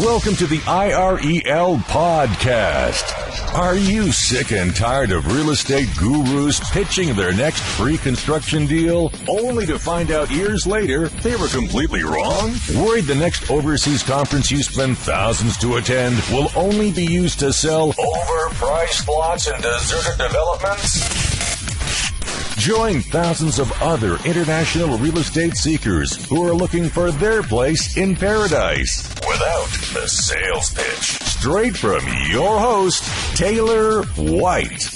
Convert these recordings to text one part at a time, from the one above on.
Welcome to the IREL podcast. Are you sick and tired of real estate gurus pitching their next free construction deal, only to find out years later they were completely wrong? Worried the next overseas conference you spend thousands to attend will only be used to sell overpriced lots and deserted developments? Join thousands of other international real estate seekers who are looking for their place in paradise without the sales pitch. Straight from your host, Taylor White.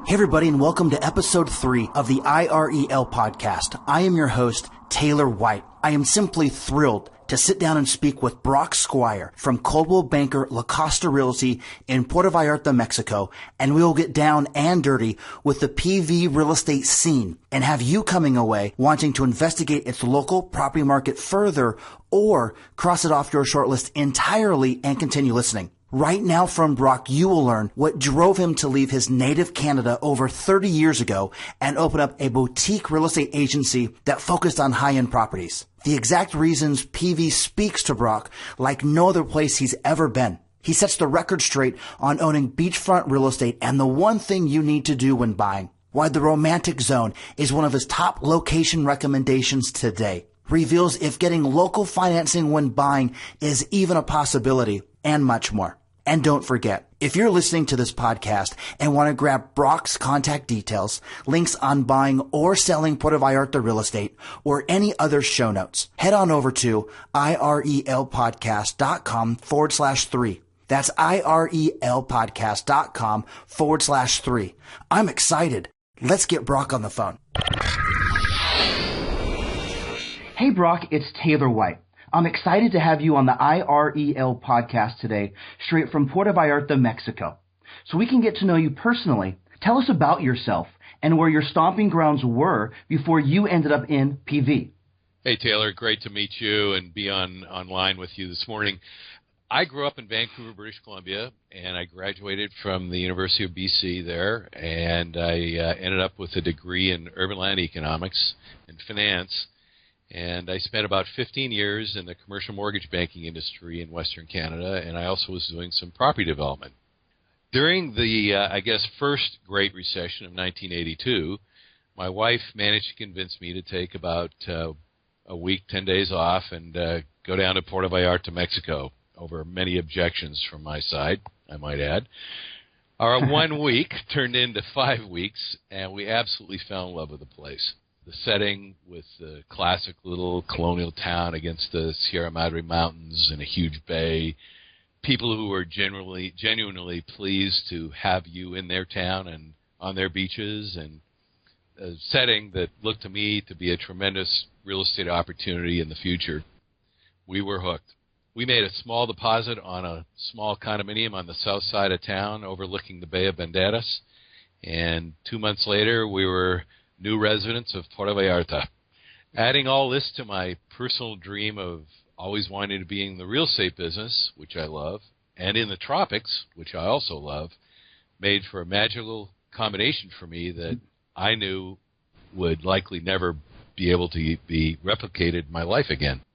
Hey everybody, and welcome to episode 3 of the IREL podcast. I am your host, Taylor White. I am simply thrilled to sit down and speak with Brock Squire from Coldwell Banker Costa Realty in Puerto Vallarta, Mexico, and we will get down and dirty with the PV real estate scene and have you coming away wanting to investigate its local property market further or cross it off your shortlist entirely and continue listening. Right now from Brock, you will learn what drove him to leave his native Canada over 30 years ago and open up a boutique real estate agency that focused on high-end properties. The exact reasons PV speaks to Brock like no other place he's ever been. He sets the record straight on owning beachfront real estate and the one thing you need to do when buying. Why the Romantic Zone is one of his top location recommendations today. Reveals if getting local financing when buying is even a possibility, and much more. And don't forget, if you're listening to this podcast and want to grab Brock's contact details, links on buying or selling Puerto Vallarta real estate, or any other show notes, head on over to irelpodcast.com/3. That's irelpodcast.com/3. I'm excited. Let's get Brock on the phone. Hey Brock, it's Taylor White. I'm excited to have you on the IREL podcast today, straight from Puerto Vallarta, Mexico. So we can get to know you personally. Tell us about yourself and where your stomping grounds were before you ended up in PV. Hey Taylor, great to meet you and be online with you this morning. I grew up in Vancouver, British Columbia, and I graduated from the University of BC there, and I ended up with a degree in urban land economics and finance. And I spent about 15 years in the commercial mortgage banking industry in Western Canada, and I also was doing some property development. During the, first Great Recession of 1982, my wife managed to convince me to take about a week, 10 days off, and go down to Puerto Vallarta, Mexico, over many objections from my side, I might add. Our 1 week turned into 5 weeks, and we absolutely fell in love with the place. The setting with the classic little colonial town against the Sierra Madre Mountains in a huge bay, people who were genuinely pleased to have you in their town and on their beaches, and a setting that looked to me to be a tremendous real estate opportunity in the future. We were hooked. We made a small deposit on a small condominium on the south side of town overlooking the Bay of Banderas, and 2 months later we were new residents of Puerto Vallarta. Adding all this to my personal dream of always wanting to be in the real estate business, which I love, and in the tropics, which I also love, made for a magical combination for me that I knew would likely never be able to be replicated in my life again.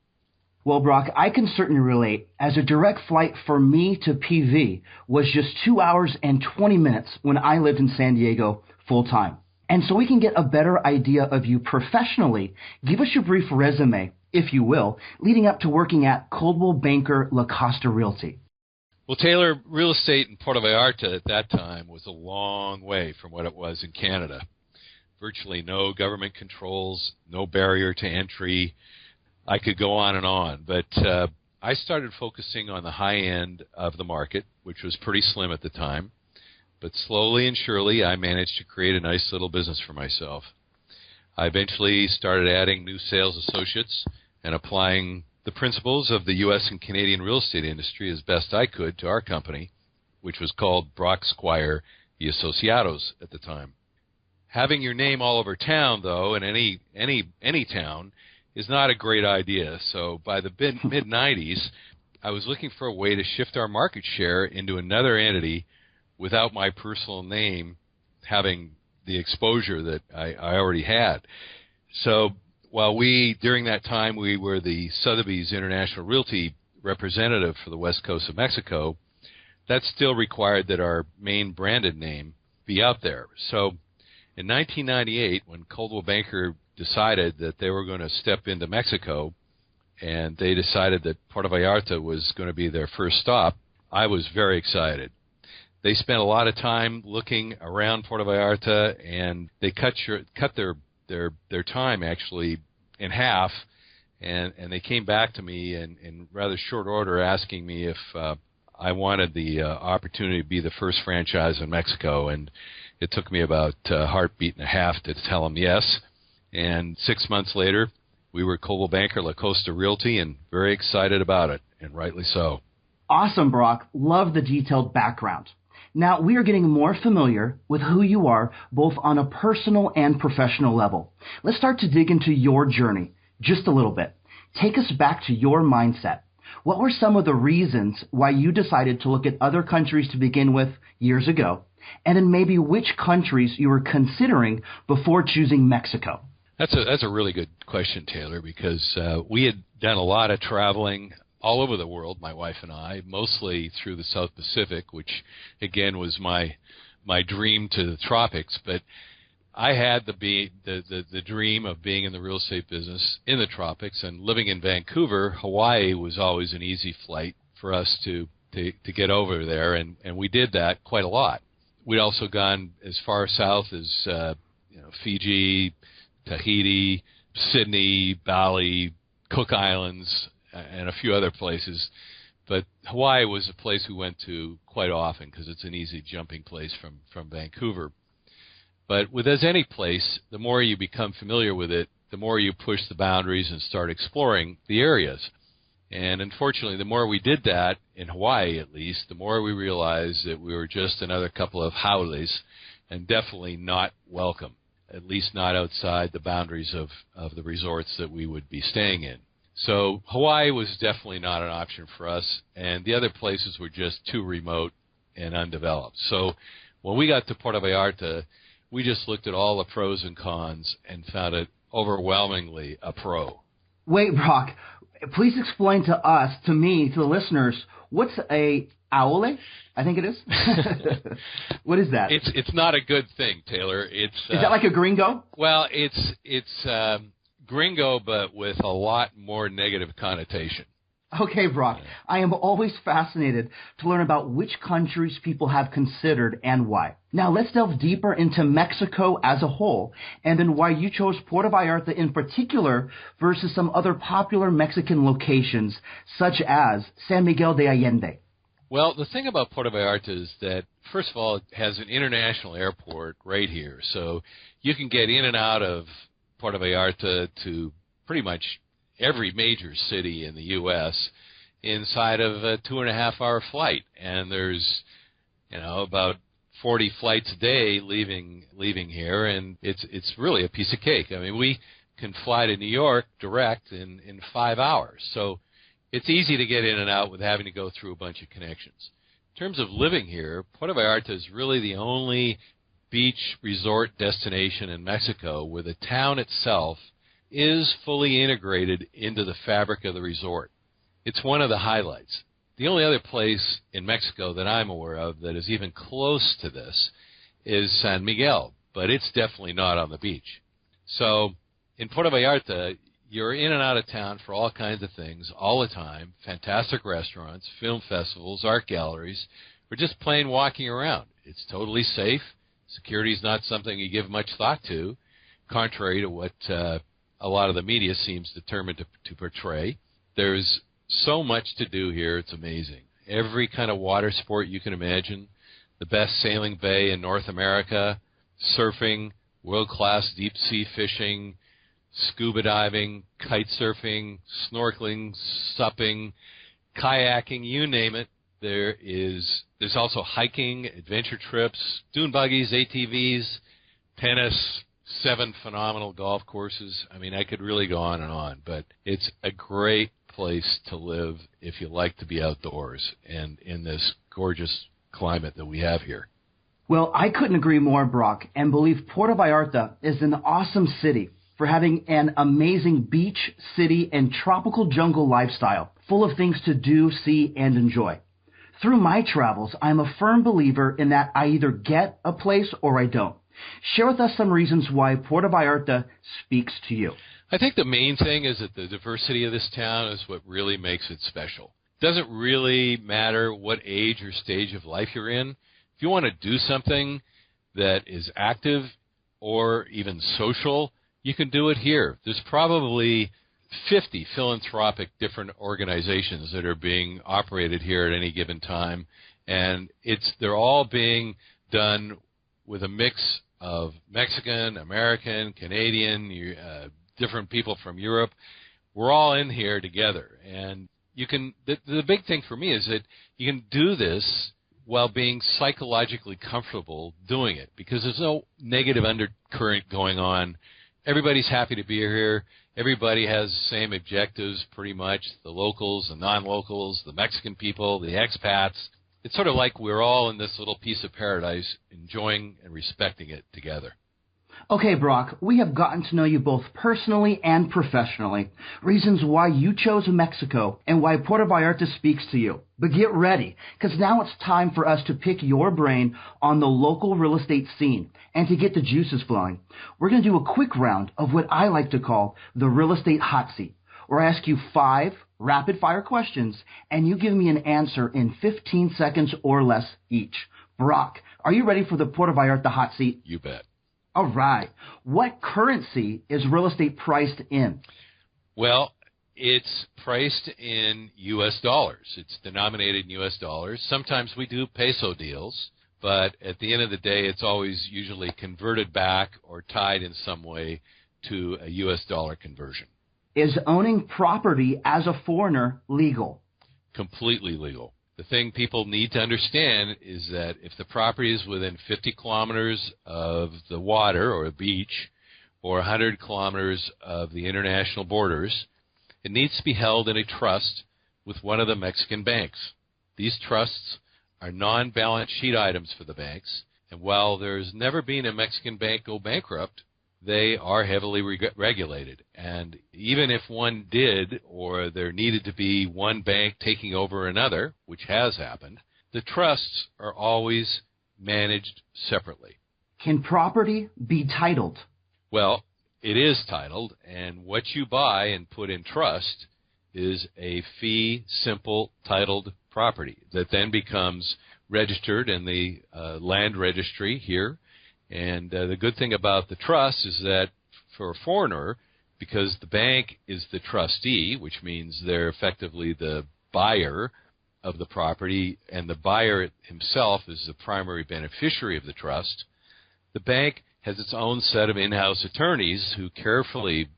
Well, Brock, I can certainly relate, as a direct flight for me to PV was just 2 hours and 20 minutes when I lived in San Diego full time. And so we can get a better idea of you professionally, give us your brief resume, if you will, leading up to working at Coldwell Banker Costa Realty. Well, Taylor, real estate in Puerto Vallarta at that time was a long way from what it was in Canada. Virtually no government controls, no barrier to entry. I could go on, but I started focusing on the high end of the market, which was pretty slim at the time. But slowly and surely, I managed to create a nice little business for myself. I eventually started adding new sales associates and applying the principles of the U.S. and Canadian real estate industry as best I could to our company, which was called Brock Squire y Asociados at the time. Having your name all over town, though, in any town, is not a great idea. So by the mid-'90s, I was looking for a way to shift our market share into another entity without my personal name having the exposure that I already had. So Well, during that time, we were the Sotheby's International Realty representative for the west coast of Mexico. That still required that our main branded name be out there. So in 1998, when Coldwell Banker decided that they were going to step into Mexico, and they decided that Puerto Vallarta was going to be their first stop, I was very excited. They spent a lot of time looking around Puerto Vallarta, and they cut their time actually in half, and they came back to me in rather short order asking me if I wanted the opportunity to be the first franchise in Mexico, and it took me about a heartbeat and a half to tell them yes. And 6 months later, we were Coldwell Banker La Costa Realty, and very excited about it, and rightly so. Awesome, Brock. Love the detailed background. Now, we are getting more familiar with who you are, both on a personal and professional level. Let's start to dig into your journey just a little bit. Take us back to your mindset. What were some of the reasons why you decided to look at other countries to begin with years ago, and then maybe which countries you were considering before choosing Mexico? That's a really good question, Taylor, because we had done a lot of traveling all over the world, my wife and I, mostly through the South Pacific, which, again, was my dream to the tropics. But I had the dream of being in the real estate business in the tropics, and living in Vancouver, Hawaii was always an easy flight for us to get over there, and we did that quite a lot. We'd also gone as far south as Fiji, Tahiti, Sydney, Bali, Cook Islands, and a few other places. But Hawaii was a place we went to quite often because it's an easy jumping place from Vancouver. But with as any place, the more you become familiar with it, the more you push the boundaries and start exploring the areas. And unfortunately, the more we did that, in Hawaii at least, the more we realized that we were just another couple of haules and definitely not welcome, at least not outside the boundaries of the resorts that we would be staying in. So Hawaii was definitely not an option for us, and the other places were just too remote and undeveloped. So when we got to Puerto Vallarta, we just looked at all the pros and cons and found it overwhelmingly a pro. Wait, Brock, please explain to us, to me, to the listeners, what's a aule? I think it is. What is that? It's not a good thing, Taylor. Is that like a gringo? Well, it's gringo, but with a lot more negative connotation. Okay, Brock. I am always fascinated to learn about which countries people have considered and why. Now, let's delve deeper into Mexico as a whole, and then why you chose Puerto Vallarta in particular versus some other popular Mexican locations, such as San Miguel de Allende. Well, the thing about Puerto Vallarta is that, first of all, it has an international airport right here. So you can get in and out of Puerto Vallarta to pretty much every major city in the U.S. inside of a 2.5-hour flight. And there's, about 40 flights a day leaving here, and it's really a piece of cake. I mean, we can fly to New York direct in 5 hours. So it's easy to get in and out without having to go through a bunch of connections. In terms of living here, Puerto Vallarta is really the only beach resort destination in Mexico where the town itself is fully integrated into the fabric of the resort. It's one of the highlights. The only other place in Mexico that I'm aware of that is even close to this is San Miguel, but it's definitely not on the beach. So in Puerto Vallarta, you're in and out of town for all kinds of things all the time, fantastic restaurants, film festivals, art galleries, or just plain walking around. It's totally safe. Security is not something you give much thought to, contrary to what a lot of the media seems determined to portray. There's so much to do here, it's amazing. Every kind of water sport you can imagine, the best sailing bay in North America, surfing, world-class deep-sea fishing, scuba diving, kite surfing, snorkeling, supping, kayaking, you name it. There's also hiking, adventure trips, dune buggies, ATVs, tennis, 7 phenomenal golf courses. I mean, I could really go on, but it's a great place to live if you like to be outdoors and in this gorgeous climate that we have here. Well, I couldn't agree more, Brock, and believe Puerto Vallarta is an awesome city for having an amazing beach, city, and tropical jungle lifestyle, full of things to do, see, and enjoy. Through my travels, I'm a firm believer in that I either get a place or I don't. Share with us some reasons why Puerto Vallarta speaks to you. I think the main thing is that the diversity of this town is what really makes it special. It doesn't really matter what age or stage of life you're in. If you want to do something that is active or even social, you can do it here. There's probably 50 philanthropic different organizations that are being operated here at any given time, and they're all being done with a mix of Mexican, American, Canadian, different people from Europe. We're all in here together, and the big thing for me is that you can do this while being psychologically comfortable doing it, because there's no negative undercurrent going on. Everybody's happy to be here. Everybody has the same objectives pretty much, the locals, the non-locals, the Mexican people, the expats. It's sort of like we're all in this little piece of paradise, enjoying and respecting it together. Okay, Brock, we have gotten to know you both personally and professionally, reasons why you chose Mexico and why Puerto Vallarta speaks to you. But get ready, because now it's time for us to pick your brain on the local real estate scene and to get the juices flowing. We're going to do a quick round of what I like to call the real estate hot seat, where I ask you 5 rapid-fire questions, and you give me an answer in 15 seconds or less each. Brock, are you ready for the Puerto Vallarta hot seat? You bet. All right. What currency is real estate priced in? Well, it's priced in U.S. dollars. It's denominated in U.S. dollars. Sometimes we do peso deals, but at the end of the day, it's always usually converted back or tied in some way to a U.S. dollar conversion. Is owning property as a foreigner legal? Completely legal. The thing people need to understand is that if the property is within 50 kilometers of the water or a beach or 100 kilometers of the international borders, it needs to be held in a trust with one of the Mexican banks. These trusts are non-balance sheet items for the banks, and while there's never been a Mexican bank go bankrupt, they are heavily regulated. And even if one did, or there needed to be one bank taking over another, which has happened, the trusts are always managed separately. Can property be titled? Well, it is titled, and what you buy and put in trust is a fee simple titled property that then becomes registered in the land registry here. And the good thing about the trust is that for a foreigner, because the bank is the trustee, which means they're effectively the buyer of the property, and the buyer himself is the primary beneficiary of the trust, the bank has its own set of in-house attorneys who carefully,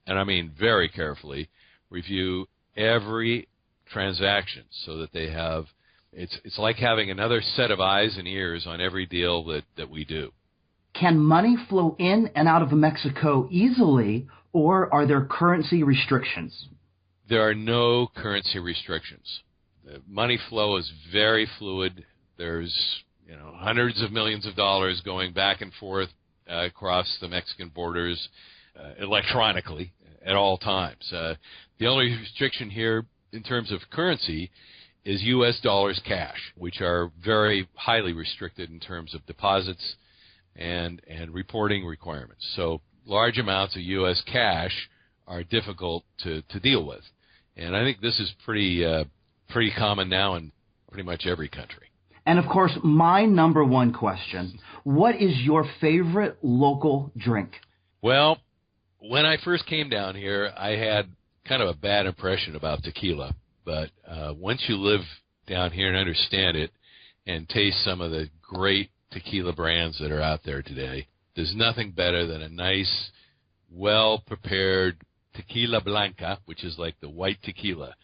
and I mean very carefully, review every transaction so that they have, it's like having another set of eyes and ears on every deal that we do. Can money flow in and out of Mexico easily, or are there currency restrictions? There are no currency restrictions. The money flow is very fluid. There's hundreds of millions of dollars going back and forth across the Mexican borders electronically at all times. The only restriction here in terms of currency is U.S. dollars cash, which are very highly restricted in terms of deposits and reporting requirements. So large amounts of U.S. cash are difficult to deal with. And I think this is pretty common now in pretty much every country. And, of course, my number one question, what is your favorite local drink? Well, when I first came down here, I had kind of a bad impression about tequila. But once you live down here and understand it and taste some of the great tequila brands that are out there today, there's nothing better than a nice, well-prepared tequila blanca, which is like the white tequila.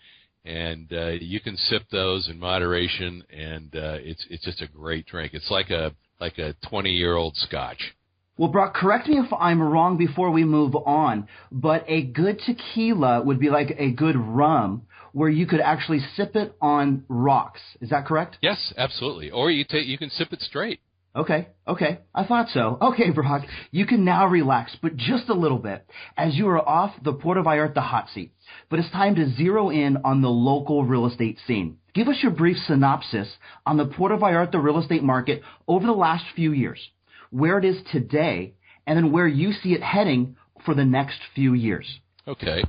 And you can sip those in moderation, and it's just a great drink. It's like a 20-year-old scotch. Well, Brock, correct me if I'm wrong before we move on, but a good tequila would be like a good rum, where you could actually sip it on rocks. Is that correct? Yes, absolutely. Or you can sip it straight. Okay. I thought so. Okay, Brock, you can now relax, but just a little bit, as you are off the Puerto Vallarta hot seat. But it's time to zero in on the local real estate scene. Give us your brief synopsis on the Puerto Vallarta real estate market over the last few years, where it is today, and then where you see it heading for the next few years. Okay.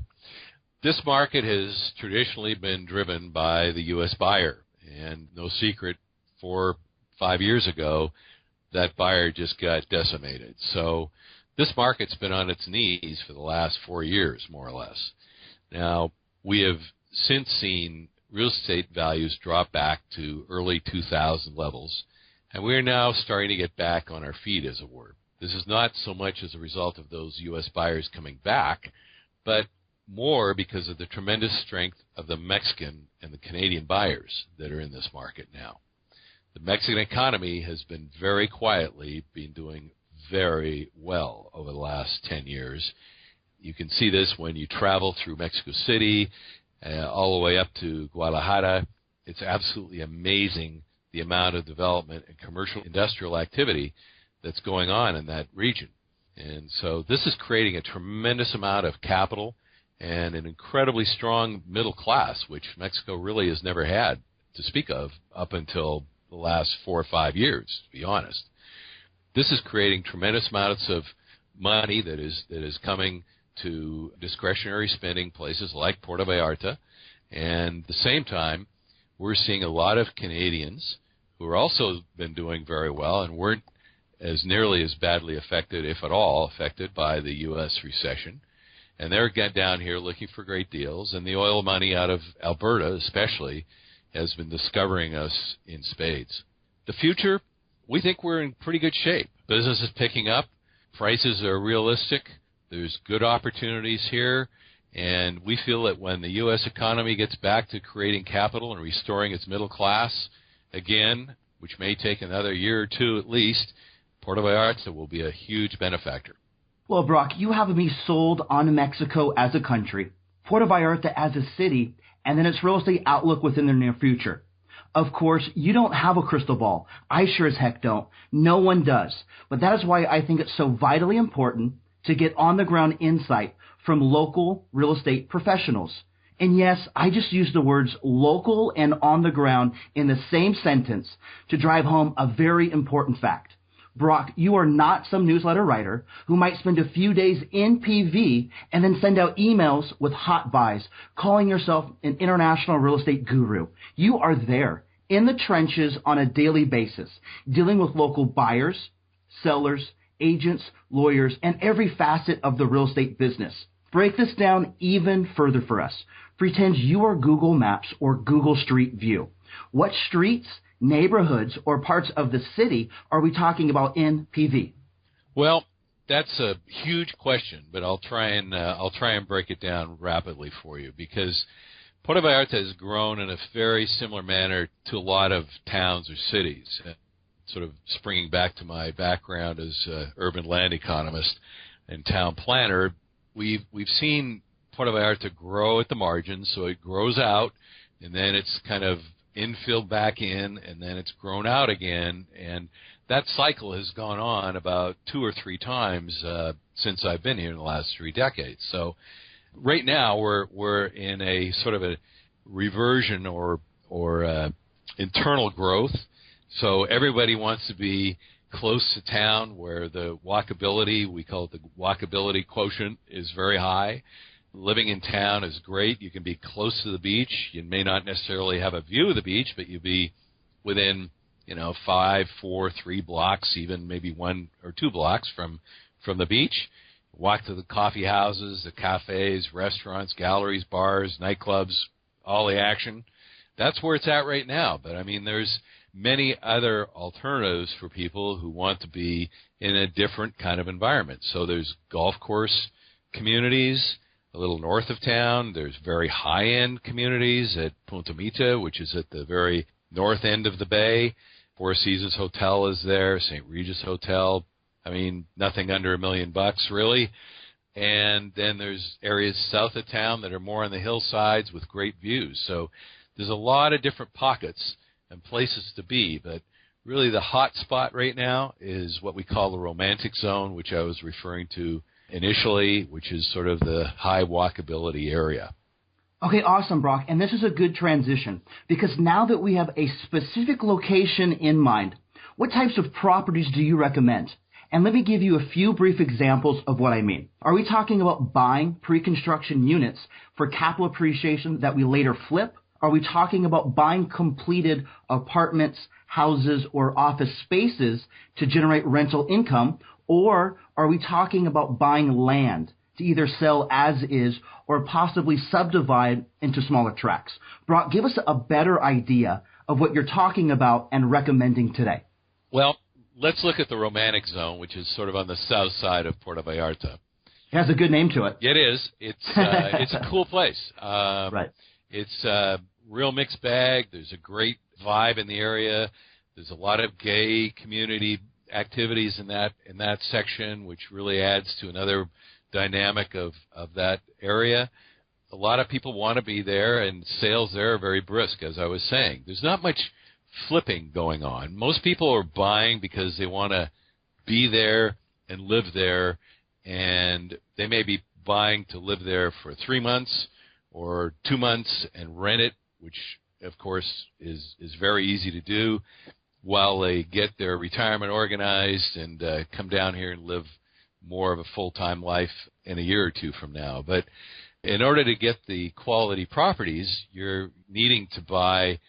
This market has traditionally been driven by the U.S. buyer, and no secret, 4 or 5 years ago, that buyer just got decimated. So this market's been on its knees for the last 4 years, more or less. Now, we have since seen real estate values drop back to early 2000 levels, and we are now starting to get back on our feet, as it were. This is not so much as a result of those U.S. buyers coming back, but more because of the tremendous strength of the Mexican and the Canadian buyers that are in this market now. The Mexican economy has been very quietly been doing very well over the last 10 years. You can see this when you travel through Mexico City, all the way up to Guadalajara. It's absolutely amazing the amount of development and commercial industrial activity that's going on in that region. And so this is creating a tremendous amount of capital and an incredibly strong middle class, which Mexico really has never had to speak of up until the last 4 or 5 years, to be honest. This is creating tremendous amounts of money that is coming to discretionary spending places like Puerto Vallarta. And at the same time, we're seeing a lot of Canadians who are also been doing very well and weren't as nearly as badly affected, if at all, affected by the U.S. recession. And they're down here looking for great deals. And the oil money out of Alberta, especially, has been discovering us in spades. The future, we think we're in pretty good shape. Business is picking up. Prices are realistic. There's good opportunities here. And we feel that when the U.S. economy gets back to creating capital and restoring its middle class again, which may take another year or two at least, Puerto Vallarta will be a huge benefactor. Well, Brock, you have me sold on Mexico as a country, Puerto Vallarta as a city, and then its real estate outlook within the near future. Of course, you don't have a crystal ball. I sure as heck don't. No one does. But that is why I think it's so vitally important to get on-the-ground insight from local real estate professionals. And yes, I just used the words local and on the ground in the same sentence to drive home a very important fact. Brock, you are not some newsletter writer who might spend a few days in PV and then send out emails with hot buys, calling yourself an international real estate guru. You are there in the trenches on a daily basis, dealing with local buyers, sellers, agents, lawyers, and every facet of the real estate business. Break this down even further for us. Pretend you are Google Maps or Google Street View. What streets, neighborhoods, or parts of the city are we talking about in PV? Well, that's a huge question, but I'll try and break it down rapidly for you, because Puerto Vallarta has grown in a very similar manner to a lot of towns or cities. Sort of springing back to my background as an urban land economist and town planner, we've seen Puerto Vallarta grow at the margins, so it grows out, and then it's kind of infilled back in, and then it's grown out again, and that cycle has gone on about 2 or 3 times since I've been here in the last 3 decades. So right now we're in a sort of a reversion or internal growth. So everybody wants to be close to town, where the walkability, we call it the walkability quotient, is very high. Living in town is great. You can be close to the beach. You may not necessarily have a view of the beach, but you'll be within, 5, 4, 3 blocks, even maybe 1 or 2 blocks from the beach. Walk to the coffee houses, the cafes, restaurants, galleries, bars, nightclubs, all the action. That's where it's at right now. But, there's many other alternatives for people who want to be in a different kind of environment. So there's golf course communities a little north of town. There's very high-end communities at Punta Mita, which is at the very north end of the bay. Four Seasons Hotel is there, St. Regis Hotel. Nothing under $1 million, really. And then there's areas south of town that are more on the hillsides with great views. So there's a lot of different pockets and places to be. But Really the hot spot right now is what we call the romantic zone, which I was referring to initially, which is sort of the high walkability area. Okay, awesome, Brock. And this is a good transition because now that we have a specific location in mind, what types of properties do you recommend? And let me give you a few brief examples of what I mean. Are we talking about buying pre-construction units for capital appreciation that we later flip? Are we talking about buying completed apartments, houses, or office spaces to generate rental income? Or are we talking about buying land to either sell as is or possibly subdivide into smaller tracts? Brock, give us a better idea of what you're talking about and recommending today. Well, let's look at the romantic zone, which is sort of on the south side of Puerto Vallarta. It has a good name to it. It is. It's a cool place. Right. It's a real mixed bag. There's a great vibe in the area. There's a lot of gay community activities in that section, which really adds to another dynamic of that area. A lot of people want to be there, and sales there are very brisk, as I was saying. There's not much flipping going on. Most people are buying because they want to be there and live there, and they may be buying to live there for 3 months or 2 months and rent it, which, of course, is very easy to do while they get their retirement organized and come down here and live more of a full-time life in a year or two from now. But in order to get the quality properties, you're needing to buy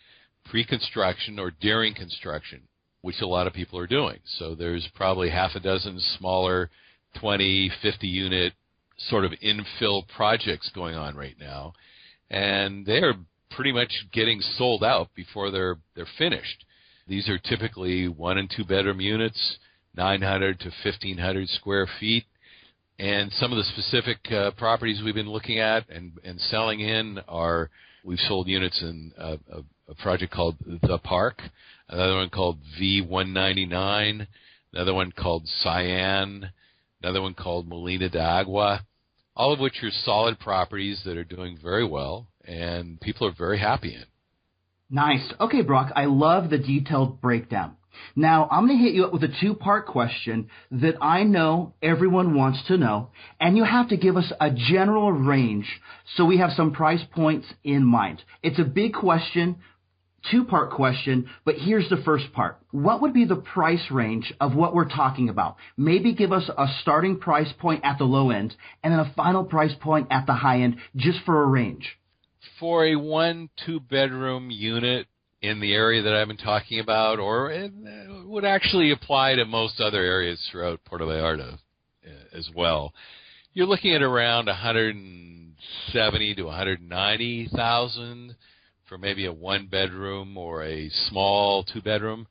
pre-construction or during construction, which a lot of people are doing. So there's probably half a dozen smaller 20, 50-unit sort of infill projects going on right now, and they're pretty much getting sold out before they're finished. These are typically 1- and 2-bedroom units, 900 to 1,500 square feet. And some of the specific properties we've been looking at and selling in are, we've sold units in a project called The Park, another one called V199, another one called Cyan, another one called Molina de Agua, all of which are solid properties that are doing very well, and people are very happy in. Nice. Okay, Brock, I love the detailed breakdown. Now, I'm going to hit you up with a 2-part question that I know everyone wants to know, and you have to give us a general range so we have some price points in mind. It's a big question, 2-part question, but here's the first part. What would be the price range of what we're talking about? Maybe give us a starting price point at the low end and then a final price point at the high end, just for a range. For a 1-2 bedroom unit in the area that I've been talking about, or it would actually apply to most other areas throughout Puerto Vallarta as well, you're looking at around $170,000 to $190,000 for maybe a 1-bedroom or a small 2-bedroom,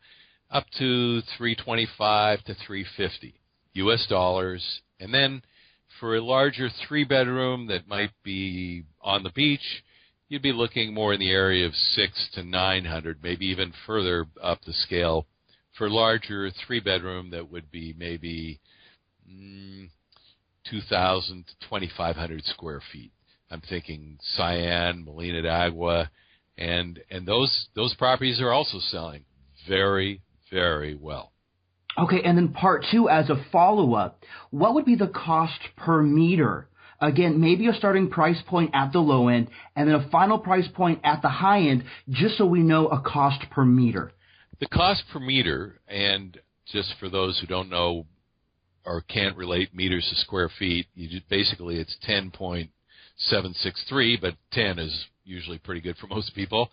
up to $325,000 to $350,000 US dollars. And then for a larger 3-bedroom that might be on the beach, you'd be looking more in the area of $600 to $900, maybe even further up the scale. For a larger 3-bedroom, that would be maybe 2,000 to 2,500 square feet. I'm thinking Cyan, Molina de Agua, and those properties are also selling very, very well. Okay, and then part 2, as a follow-up, what would be the cost per meter? Again, maybe a starting price point at the low end and then a final price point at the high end, just so we know a cost per meter. The cost per meter, and just for those who don't know or can't relate meters to square feet, basically it's 10.763, but 10 is usually pretty good for most people,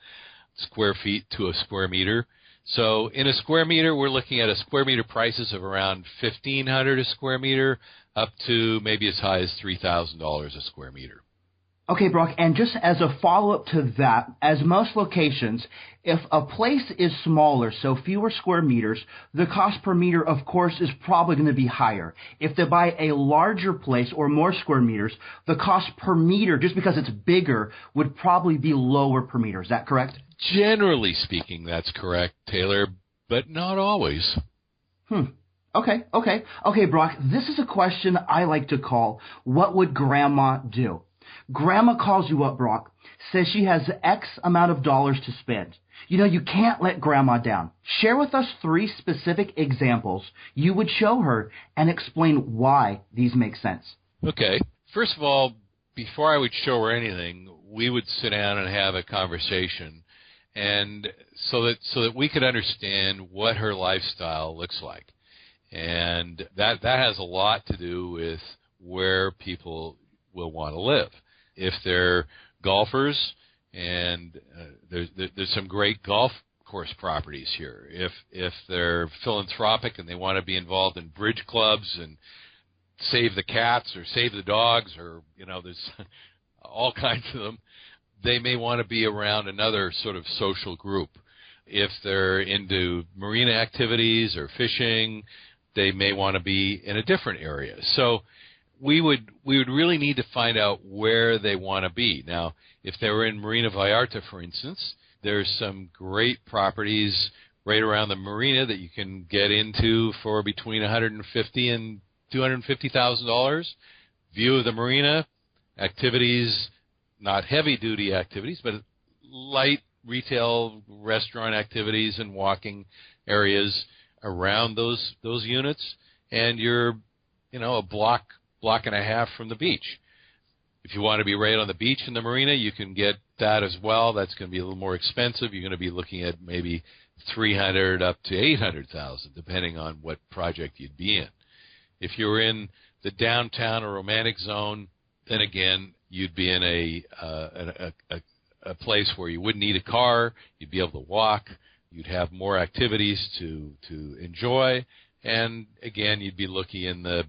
square feet to a square meter. So in a square meter, we're looking at a square meter prices of around $1,500 a square meter, up to maybe as high as $3,000 a square meter. Okay, Brock, and just as a follow-up to that, as most locations, if a place is smaller, so fewer square meters, the cost per meter, of course, is probably going to be higher. If they buy a larger place or more square meters, the cost per meter, just because it's bigger, would probably be lower per meter. Is that correct? Generally speaking, that's correct, Taylor, but not always. Okay, Brock, this is a question I like to call, what would Grandma do? Grandma calls you up, Brock, says she has X amount of dollars to spend. You know, you can't let Grandma down. Share with us 3 specific examples you would show her and explain why these make sense. Okay. First of all, before I would show her anything, we would sit down and have a conversation, and so that we could understand what her lifestyle looks like. And that has a lot to do with where people will want to live. If they're golfers, and there's some great golf course properties here. If they're philanthropic and they want to be involved in bridge clubs and save the cats or save the dogs, or there's all kinds of them, they may want to be around another sort of social group. If they're into marina activities or fishing, they may want to be in a different area. So we would really need to find out where they want to be. Now, if they were in Marina Vallarta, for instance, there's some great properties right around the marina that you can get into for between $150,000 and $250,000. View of the marina, activities, not heavy-duty activities, but light retail restaurant activities and walking areas around those units, and you're a block and a half from the beach. If you want to be right on the beach in the marina, you can get that as well. That's going to be a little more expensive. You're going to be looking at maybe $300,000 up to $800,000, depending on what project you'd be in. If you were in the downtown or romantic zone, then again you'd be in a place where you wouldn't need a car. You'd be able to walk. You'd have more activities to enjoy, and again you'd be looking in the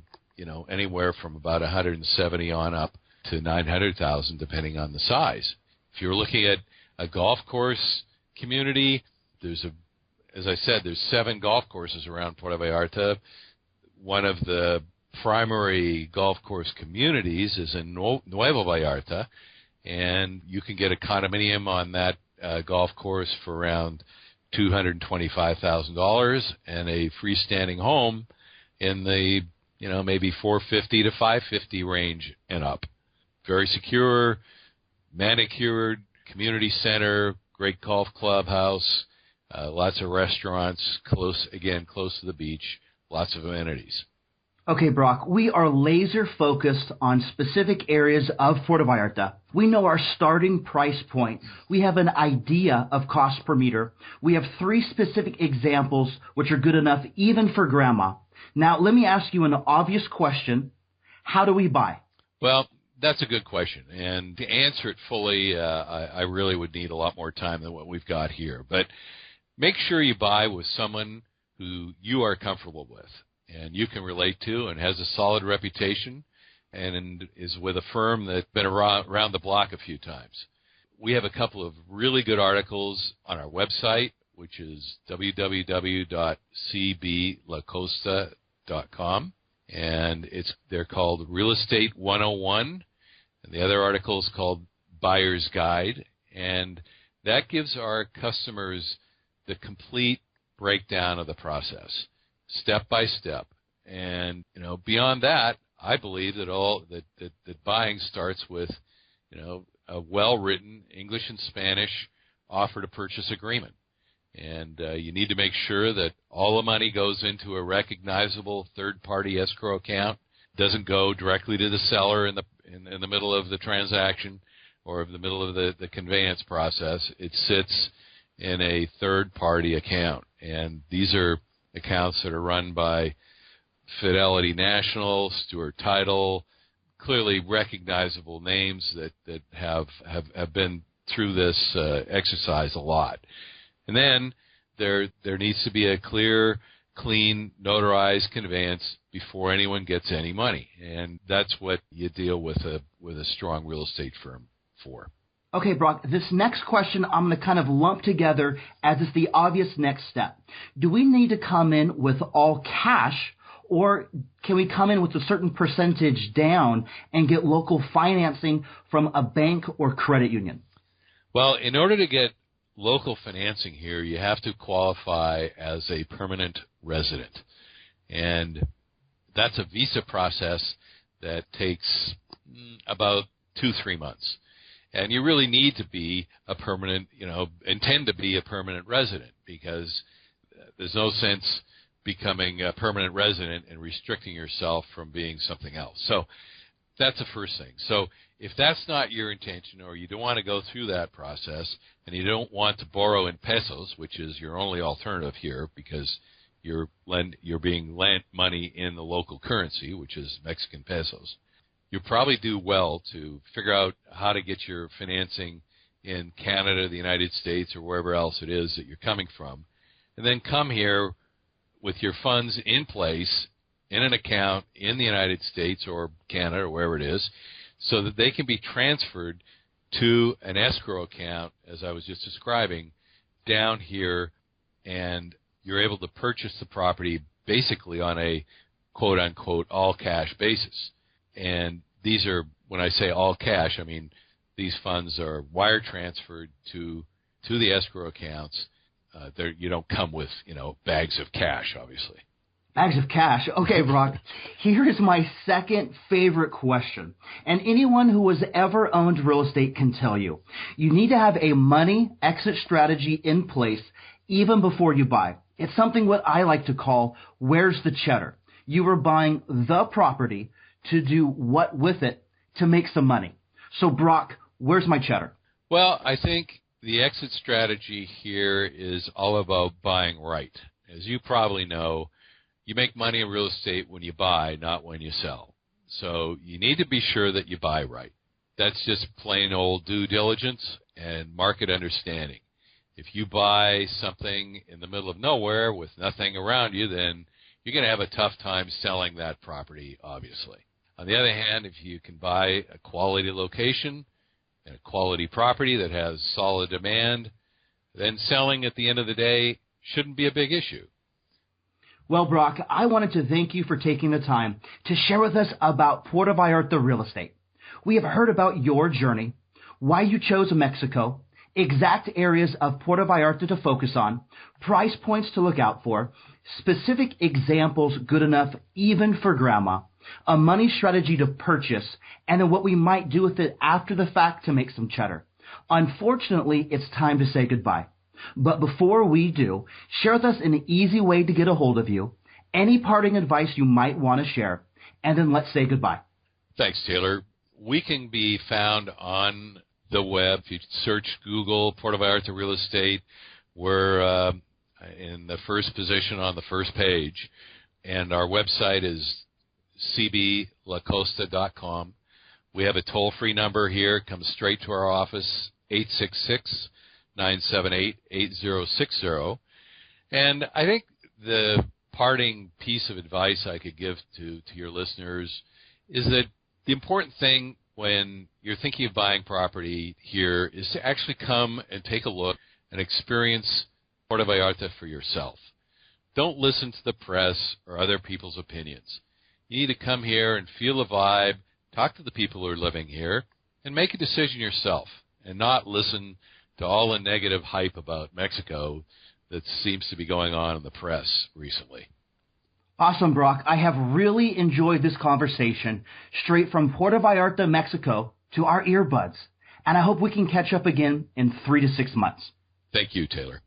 anywhere from about 170 on up to 900,000, depending on the size. If you're looking at a golf course community, as I said, there's 7 golf courses around Puerto Vallarta. One of the primary golf course communities is in Nuevo Vallarta, and you can get a condominium on that golf course for around $225,000 and a freestanding home in the maybe $450,000 to $550,000 range and up. Very secure, manicured community center, great golf clubhouse, lots of restaurants, close to the beach, lots of amenities. Okay, Brock, we are laser focused on specific areas of Puerto Vallarta. We know our starting price point. We have an idea of cost per meter. We have 3 specific examples which are good enough even for Grandma. Now, let me ask you an obvious question. How do we buy? Well, that's a good question. And to answer it fully, I really would need a lot more time than what we've got here. But make sure you buy with someone who you are comfortable with and you can relate to and has a solid reputation and is with a firm that's been around the block a few times. We have a couple of really good articles on our website, which is www.cblacosta.com, and they're called Real Estate 101, and the other article is called Buyer's Guide, and that gives our customers the complete breakdown of the process, step by step. And beyond that, I believe that that buying starts with a well-written English and Spanish offer to purchase agreement. And you need to make sure that all the money goes into a recognizable third-party escrow account, doesn't go directly to the seller in the middle of the transaction or the middle of the conveyance process. It sits in a third-party account. And these are accounts that are run by Fidelity National, Stewart Title, clearly recognizable names that have been through this exercise a lot. And then there needs to be a clear, clean, notarized conveyance before anyone gets any money. And that's what you deal with a strong real estate firm for. Okay, Brock, this next question I'm going to kind of lump together as it's the obvious next step. Do we need to come in with all cash, or can we come in with a certain percentage down and get local financing from a bank or credit union? Well, in order to get local financing here, you have to qualify as a permanent resident. And that's a visa process that takes about 2-3 months. And you really need to be a permanent, intend to be a permanent resident, because there's no sense becoming a permanent resident and restricting yourself from being something else. So that's the first thing. So if that's not your intention, or you don't want to go through that process, and you don't want to borrow in pesos, which is your only alternative here, because you're being lent money in the local currency, which is Mexican pesos, you probably do well to figure out how to get your financing in Canada, the United States, or wherever else it is that you're coming from, and then come here with your funds in place in an account in the United States or Canada or wherever it is, so that they can be transferred to an escrow account, as I was just describing, down here, and you're able to purchase the property basically on a quote-unquote all-cash basis. And these are, when I say all cash, I mean these funds are wire transferred to the escrow accounts. You don't come with, bags of cash, obviously. Bags of cash. Okay, Brock, here is my second favorite question. And anyone who has ever owned real estate can tell you, you need to have a money exit strategy in place even before you buy. It's something what I like to call, where's the cheddar? You are buying the property to do what with it to make some money. So, Brock, where's my cheddar? Well, I think the exit strategy here is all about buying right. As you probably know, you make money in real estate when you buy, not when you sell. So you need to be sure that you buy right. That's just plain old due diligence and market understanding. If you buy something in the middle of nowhere with nothing around you, then you're going to have a tough time selling that property, obviously. On the other hand, if you can buy a quality location and a quality property that has solid demand, then selling at the end of the day shouldn't be a big issue. Well, Brock, I wanted to thank you for taking the time to share with us about Puerto Vallarta real estate. We have heard about your journey, why you chose Mexico, exact areas of Puerto Vallarta to focus on, price points to look out for, specific examples good enough even for grandma, a money strategy to purchase, and then what we might do with it after the fact to make some cheddar. Unfortunately, it's time to say goodbye. But before we do, share with us an easy way to get a hold of you, any parting advice you might want to share, and then let's say goodbye. Thanks, Taylor. We can be found on the web. If you search Google Puerto Vallarta Real Estate, we're in the first position on the first page. And our website is cblacosta.com. We have a toll-free number here. It comes straight to our office, 866-978-8060. And I think the parting piece of advice I could give to your listeners is that the important thing when you're thinking of buying property here is to actually come and take a look and experience Puerto Vallarta for yourself. Don't listen to the press or other people's opinions. You need to come here and feel the vibe, talk to the people who are living here, and make a decision yourself, and not listen to all the negative hype about Mexico that seems to be going on in the press recently. Awesome, Brock. I have really enjoyed this conversation straight from Puerto Vallarta, Mexico to our earbuds. And I hope we can catch up again in 3 to 6 months. Thank you, Taylor.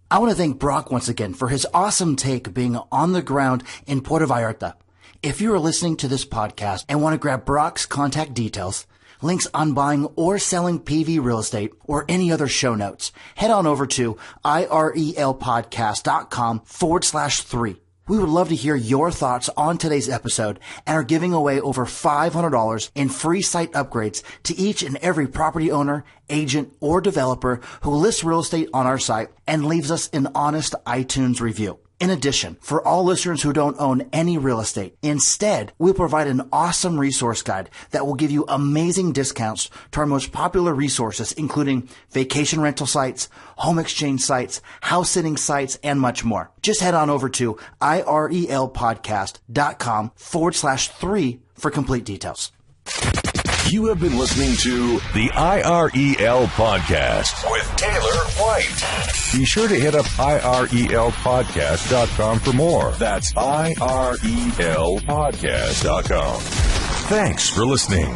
I want to thank Brock once again for his awesome take being on the ground in Puerto Vallarta. If you are listening to this podcast and want to grab Brock's contact details, links on buying or selling PV real estate, or any other show notes, head on over to irelpodcast.com/3. We would love to hear your thoughts on today's episode and are giving away over $500 in free site upgrades to each and every property owner, agent, or developer who lists real estate on our site and leaves us an honest iTunes review. In addition, for all listeners who don't own any real estate, instead, we'll provide an awesome resource guide that will give you amazing discounts to our most popular resources, including vacation rental sites, home exchange sites, house sitting sites, and much more. Just head on over to irelpodcast.com/3 for complete details. You have been listening to the IREL Podcast with Taylor White. Be sure to hit up IRELpodcast.com for more. That's IRELpodcast.com. Thanks for listening.